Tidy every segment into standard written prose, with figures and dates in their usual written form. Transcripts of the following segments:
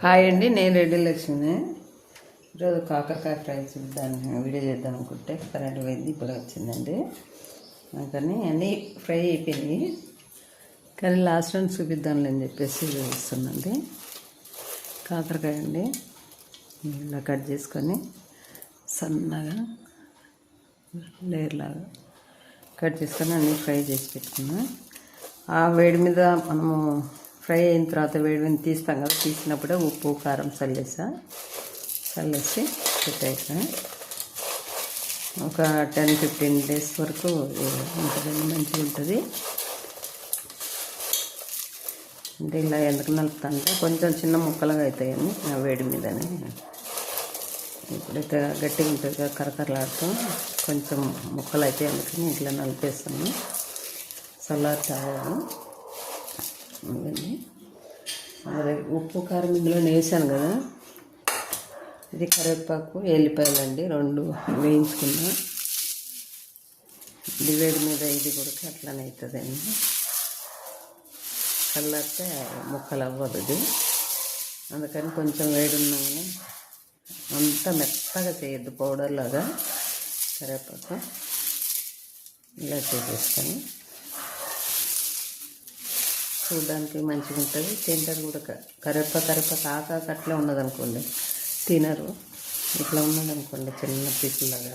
Hi అండి, నేను రెడ్డి లక్ష్మిని. ఈరోజు కాకరకాయ ఫ్రై చూద్దాన్ని వీడియో చేద్దాం అనుకుంటే కరెంట్ పోయింది, ఇప్పుడు వచ్చిందండి. అందుకని అన్నీ ఫ్రై అయిపోయినాయి, కానీ లాస్ట్ టైం చూపిద్దాంలే అని చెప్పేసి చూపిస్తున్నాండి. కాకరకాయ అండి, ఇలా కట్ చేసుకొని సన్నగా లేయర్ లాగా కట్ చేసుకొని అన్నీ ఫ్రై చేసి పెట్టుకున్నాం. ఆ వేడి మీద మనము ఫ్రై అయిన తర్వాత వేడి మీద తీస్తాం కదా, తీసినప్పుడే ఉప్పు కారం చల్లేసి పెట్టేసాను. ఒక 10-15 డేస్ వరకు ఉంటుందండి, మంచిగా ఉంటుంది. అంటే ఇలా ఎందుకు నలుపుతాంటే కొంచెం చిన్న ముక్కలుగా అవుతాయని ఆ వేడి మీదనే. ఇప్పుడైతే గట్టిగా ఉంటుంది కదా, కరకరలాడుతూ కొంచెం ముక్కలు అయితే అందుకని ఇట్లా నలిపేస్తాను. చల్లారి తాగాను ఇవన్నీ. మరి ఉప్పు కారం ఇందులో వేసాను కదా. ఇది కరివేపాకు ఎల్లిపాయలు అండి, 2 వేయించుకున్నా. ఇది వేడి మీద ఇది కూడా అట్లానే అవుతుందండి, చల్లారితే ముక్కలు అవ్వదు ఇది. అందుకని కొంచెం వేడి ఉన్నామని అంతా మెత్తగా చేయొద్దు, పౌడర్ లాగా. కరివేపాకు ఇలా చేసేస్తాను, చూడడానికి మంచిగా ఉంటుంది, తింటారు కూడా. కరివేపాకు ఆకాకు అట్లే ఉన్నదనుకోండి తినరు, ఇట్లా ఉన్నదనుకోండి చిన్న పీసులాగా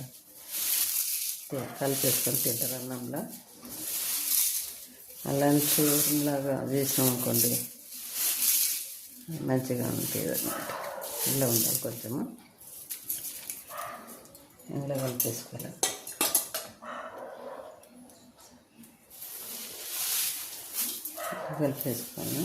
కలిపేసుకొని తింటారు అన్నంలో. అలాంటి చూరులాగా చేసినాం అనుకోండి మంచిగా ఉంటుంది అన్నమాట. ఇలా ఉండాలి, కొంచెము ఇలా కలిపేసుకోవాలి. కలిపేసుకొని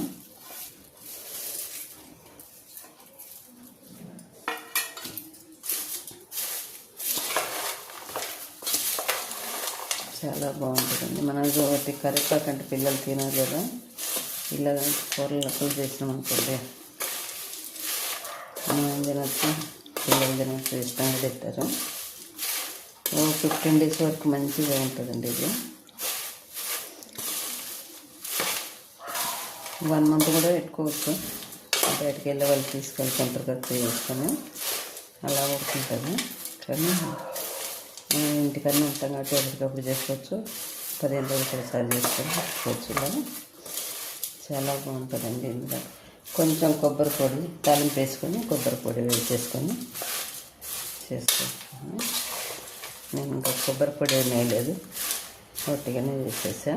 చాలా బాగుంటుందండి. మనకు ఒకటి కరివేపాకు అంటే పిల్లలు తినరు కదా, ఇలా కూరలకు చేసినాం అనుకోండి మనం తినచ్చు, పిల్లలు తినచ్చు, ఇష్టంగా తింటారు. 15 డేస్ వరకు మంచిగా ఉంటుందండి ఇది. 1 మంత్ కూడా పెట్టుకోవచ్చు. బయటకు వెళ్ళే వాళ్ళు తీసుకొని కొంతకట్టు చేసుకొని అలా ఉడుకుంటుంది. కానీ మనం ఇంటికన్నా ఉంటాం కాబట్టి ఎప్పటికప్పుడు చేసుకోవచ్చు, 15 రోజులకు ఒకసారి చేసుకొని పెట్టుకోవచ్చు. ఇలా చాలా బాగుంటుందండి. ఇందులో కొంచెం కొబ్బరి పొడి తాలింపు వేసుకొని కొబ్బరి పొడి వేసేసుకొని చేసుకుంటాను. నేను ఇంకా కొబ్బరి పొడి వేయలేదు, ఒట్టిగానే వేసేసా.